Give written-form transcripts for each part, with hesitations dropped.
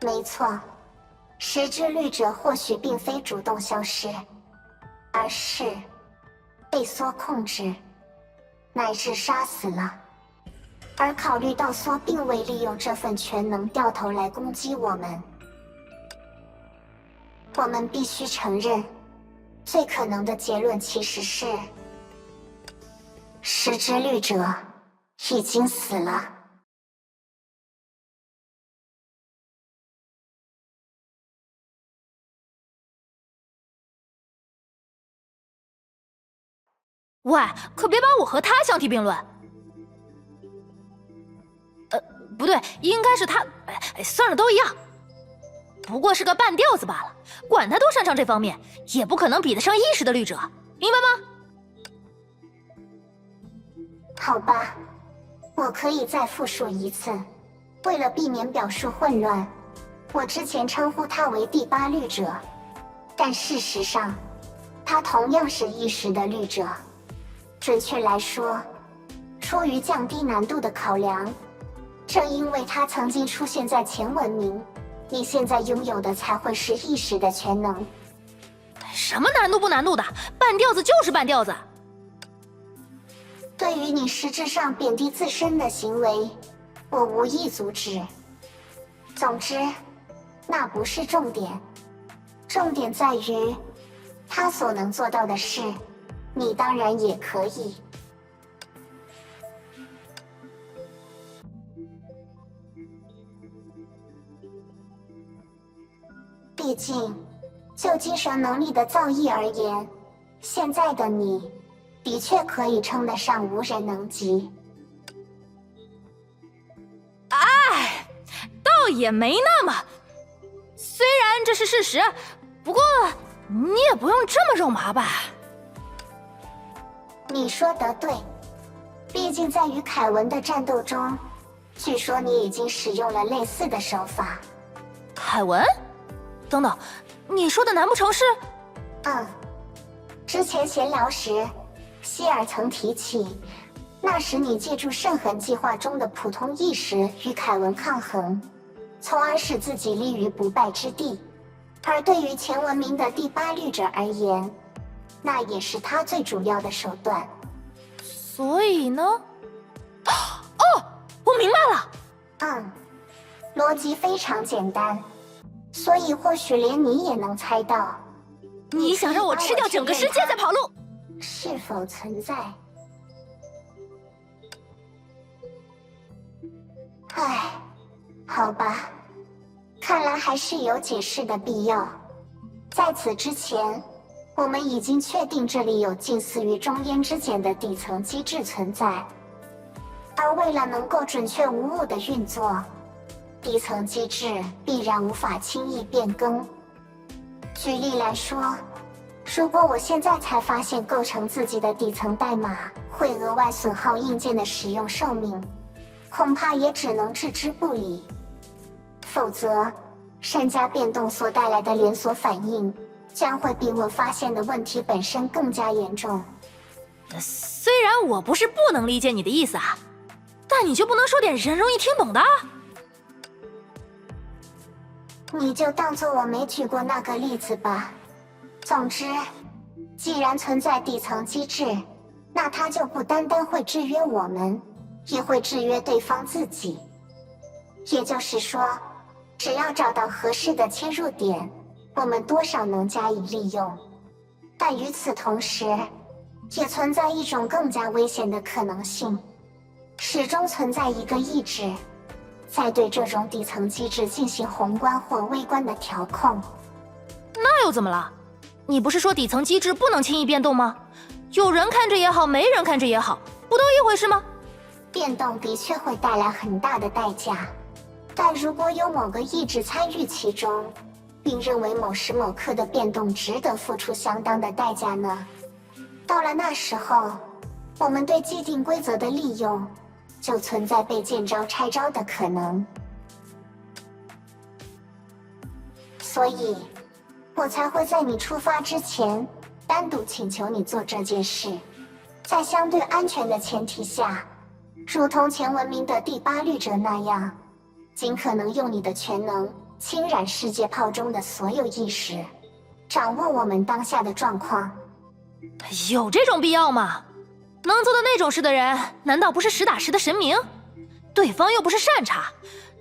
没错，石之律者或许并非主动消失，而是被梭控制，乃至杀死了。而考虑到梭并未利用这份全能掉头来攻击我们，我们必须承认，最可能的结论其实是石之律者已经死了。喂，可别把我和他相提并论。不对，应该是他。算了，都一样，不过是个半吊子罢了。管他多擅长这方面，也不可能比得上意识的律者，明白吗？好吧，我可以再复述一次。为了避免表述混乱，我之前称呼他为第八律者，但事实上，他同样是意识的律者。准确来说，出于降低难度的考量，正因为他曾经出现在前文明，你现在拥有的才会是意识的全能。什么难度不难度的，半吊子就是半吊子。对于你实质上贬低自身的行为，我无意阻止。总之，那不是重点，重点在于他所能做到的事，你当然也可以。毕竟，就精神能力的造诣而言，现在的你的确可以称得上无人能及。哎，倒也没那么。虽然这是事实，不过你也不用这么肉麻吧。你说得对，毕竟在与凯文的战斗中，据说你已经使用了类似的手法。凯文？等等，你说的难不成是？之前闲聊时，希尔曾提起，那时你借助圣痕计划中的普通意识与凯文抗衡，从而使自己立于不败之地。而对于前文明的第八律者而言，那也是他最主要的手段。所以呢？哦，我明白了。逻辑非常简单，所以或许连你也能猜到。你想让我吃掉整个世界再跑路？是否存在？唉，好吧，看来还是有解释的必要。在此之前，我们已经确定这里有近似于中烟之茧的底层机制存在，而为了能够准确无误的运作，底层机制必然无法轻易变更。举例来说，如果我现在才发现构成自己的底层代码会额外损耗硬件的使用寿命，恐怕也只能置之不理。否则，善加变动所带来的连锁反应将会比我发现的问题本身更加严重。虽然我不是不能理解你的意思啊，但你就不能说点人容易听懂的？你就当作我没举过那个例子吧。总之，既然存在底层机制，那它就不单单会制约我们，也会制约对方自己。也就是说，只要找到合适的切入点，我们多少能加以利用。但与此同时，也存在一种更加危险的可能性，始终存在一个意志，在对这种底层机制进行宏观或微观的调控。那又怎么了？你不是说底层机制不能轻易变动吗？有人看着也好，没人看着也好，不都一回事吗？变动的确会带来很大的代价，但如果有某个意志参与其中，并认为某时某刻的变动值得付出相当的代价呢？到了那时候，我们对既定规则的利用就存在被见招拆招的可能。所以，我才会在你出发之前单独请求你做这件事，在相对安全的前提下，如同前文明的第八律者那样，尽可能用你的全能侵染世界炮中的所有意识，掌握我们当下的状况。有这种必要吗？能做到那种事的人，难道不是实打实的神明？对方又不是善茬，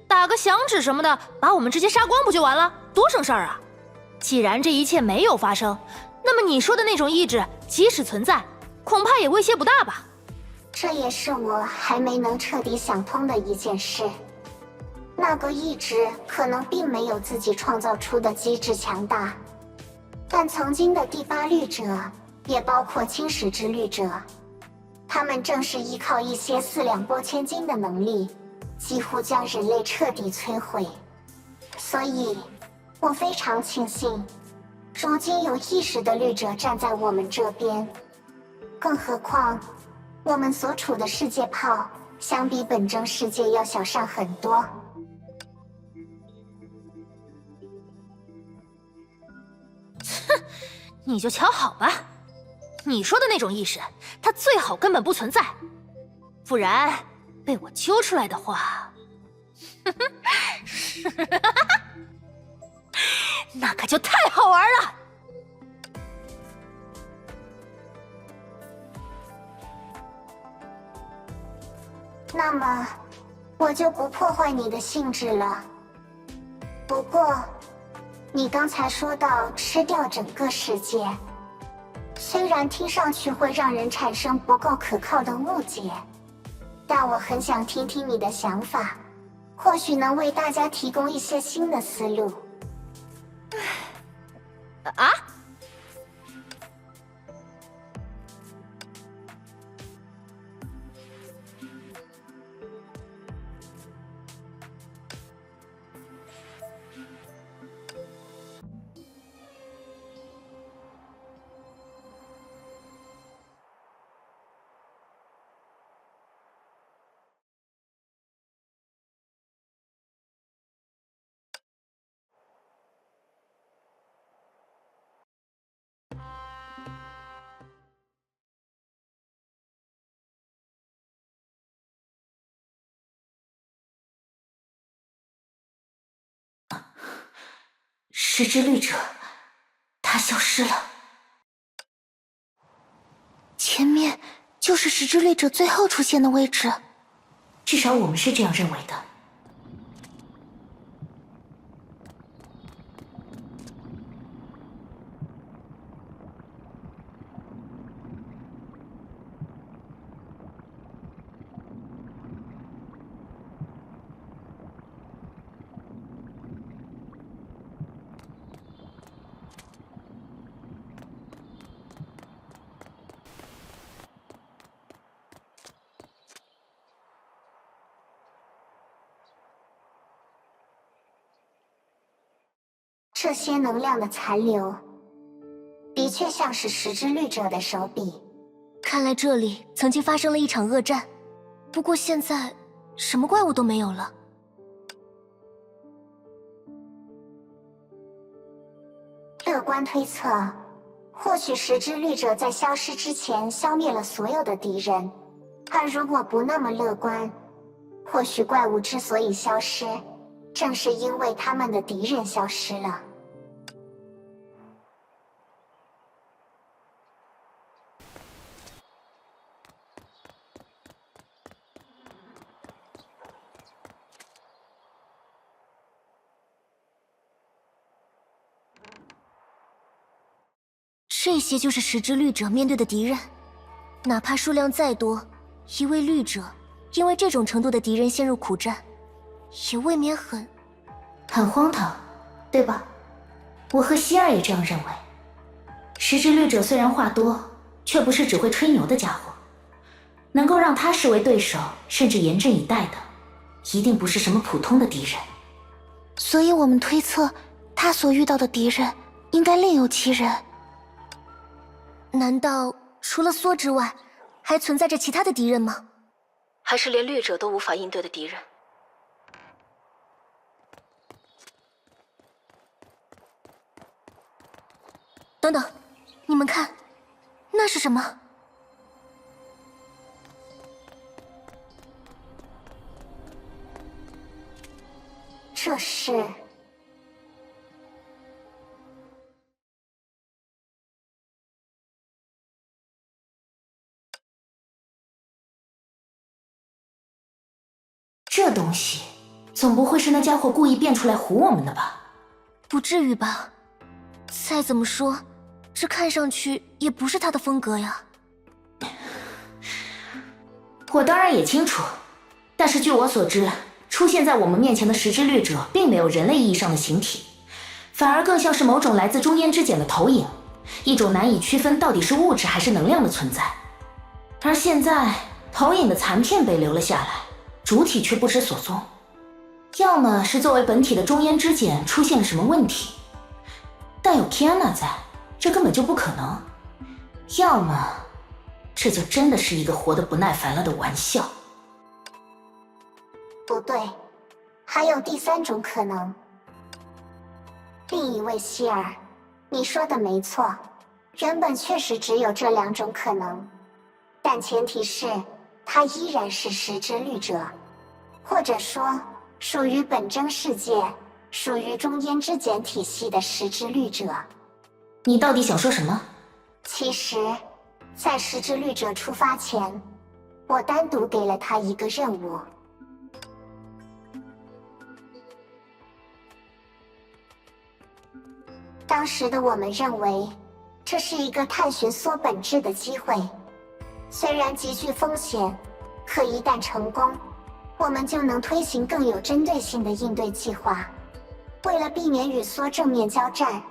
打个响指什么的，把我们直接杀光不就完了？多省事儿啊！既然这一切没有发生，那么你说的那种意志，即使存在，恐怕也威胁不大吧？这也是我还没能彻底想通的一件事。那个意志可能并没有自己创造出的机制强大，但曾经的第八律者，也包括青史之律者，他们正是依靠一些四两拨千斤的能力，几乎将人类彻底摧毁。所以，我非常庆幸，如今有意识的律者站在我们这边。更何况，我们所处的世界炮，相比本征世界要小上很多。哼，你就瞧好吧。你说的那种意识，它最好根本不存在，不然被我揪出来的话，那可就太好玩了。那么，我就不破坏你的兴致了。不过，你刚才说到吃掉整个世界，虽然听上去会让人产生不够可靠的误解，但我很想听听你的想法，或许能为大家提供一些新的思路。啊？时之律者，他消失了。前面就是时之律者最后出现的位置，至少我们是这样认为的。这些能量的残留，的确像是时之律者的手笔。看来这里曾经发生了一场恶战，不过现在什么怪物都没有了。乐观推测，或许时之律者在消失之前消灭了所有的敌人，而如果不那么乐观，或许怪物之所以消失，正是因为他们的敌人消失了。这些就是时之律者面对的敌人，哪怕数量再多，一位律者因为这种程度的敌人陷入苦战，也未免很荒唐，对吧？我和希儿也这样认为。时之律者虽然话多，却不是只会吹牛的家伙，能够让他视为对手，甚至严阵以待的，一定不是什么普通的敌人。所以我们推测，他所遇到的敌人应该另有其人。难道除了梭之外，还存在着其他的敌人吗？还是连律者都无法应对的敌人？等等，你们看，那是什么？这是这东西总不会是那家伙故意变出来唬我们的吧？不至于吧？再怎么说，这看上去也不是他的风格呀。我当然也清楚，但是据我所知，出现在我们面前的石之律者并没有人类意义上的形体，反而更像是某种来自中烟之茧的投影，一种难以区分到底是物质还是能量的存在。而现在，投影的残片被留了下来，主体却不知所踪。要么是作为本体的中烟之茧出现了什么问题，但有 Kiana 在，这根本就不可能。要么，这就真的是一个活得不耐烦了的玩笑。不对，还有第三种可能。另一位希尔，你说的没错，原本确实只有这2种可能，但前提是他依然是石之律者，或者说属于本真世界、属于中烟之茧体系的石之律者。你到底想说什么？其实，在石之律者出发前，我单独给了他一个任务。当时的我们认为，这是一个探寻缩本质的机会，虽然极具风险，可一旦成功，我们就能推行更有针对性的应对计划。为了避免与缩正面交战，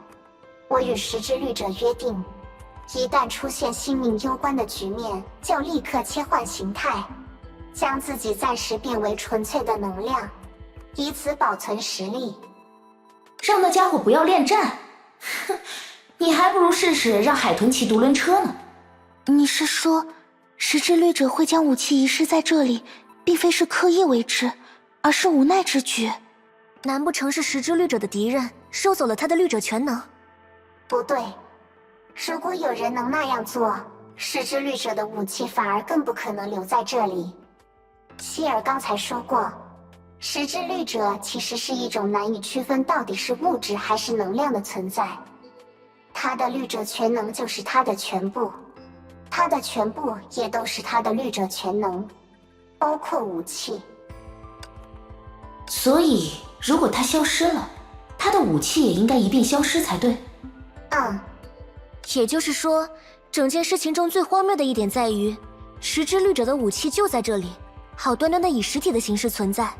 我与石之律者约定，一旦出现性命攸关的局面，就立刻切换形态，将自己暂时变为纯粹的能量，以此保存实力。让那家伙不要恋战？哼，你还不如试试让海豚骑独轮车呢。你是说，石之律者会将武器遗失在这里，并非是刻意为之，而是无奈之举？难不成是石之律者的敌人收走了他的律者全能？不对，如果有人能那样做，石之律者的武器反而更不可能留在这里。希尔刚才说过，石之律者其实是一种难以区分到底是物质还是能量的存在。他的律者全能就是他的全部，他的全部也都是他的律者全能，包括武器。所以，如果他消失了，他的武器也应该一并消失才对。也就是说，整件事情中最荒谬的一点在于，石之律者的武器就在这里，好端端的以实体的形式存在，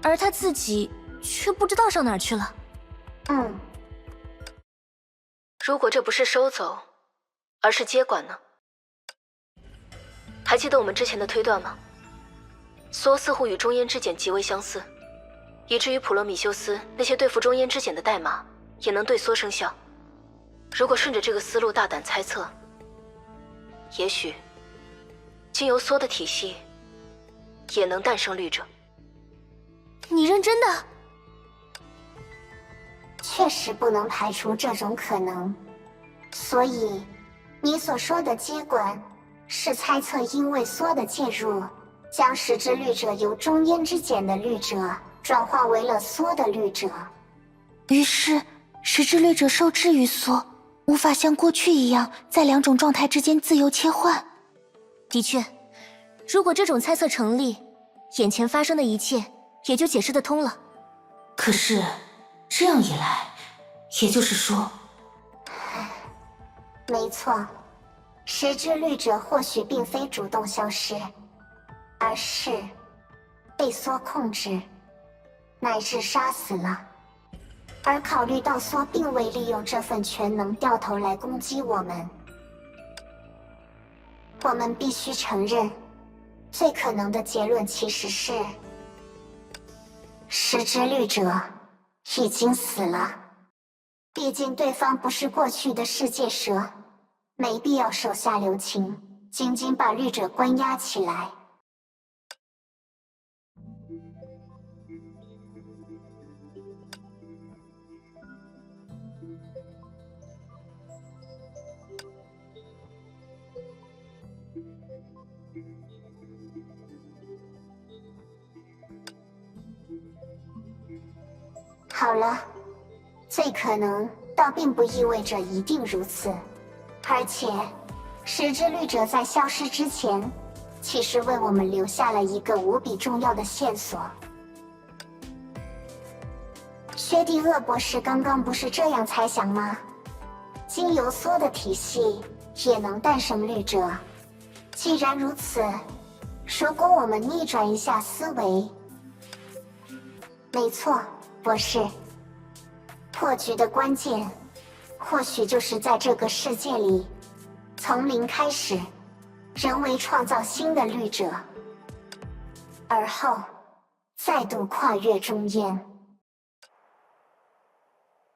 而他自己却不知道上哪儿去了。如果这不是收走，而是接管呢？还记得我们之前的推断吗？梭似乎与中烟之茧极为相似，以至于普罗米修斯那些对付中烟之茧的代码也能对梭生效。如果顺着这个思路大胆猜测，也许经由梭的体系也能诞生律者。你认真的？确实不能排除这种可能，所以你所说的接管是猜测因为梭的介入，将石之律者由中烟之茧的律者转化为了梭的律者，于是石之律者受制于梭，无法像过去一样在2种状态之间自由切换。的确，如果这种猜测成立，眼前发生的一切也就解释得通了。可是，这样一来，也就是说，没错，石之律者或许并非主动消失，而是被梭控制，乃至杀死了。而考虑到梭并未利用这份全能掉头来攻击我们必须承认，最可能的结论其实是石之律者已经死了。毕竟对方不是过去的世界蛇，没必要手下留情，仅仅把律者关押起来。好了，最可能倒并不意味着一定如此，而且石之律者在消失之前其实为我们留下了一个无比重要的线索。薛定谔博士刚刚不是这样猜想吗？经由梭的体系也能诞生律者。既然如此，如果我们逆转一下思维，没错，博士，破局的关键或许就是在这个世界里，从零开始，人为创造新的律者，而后再度跨越中烟。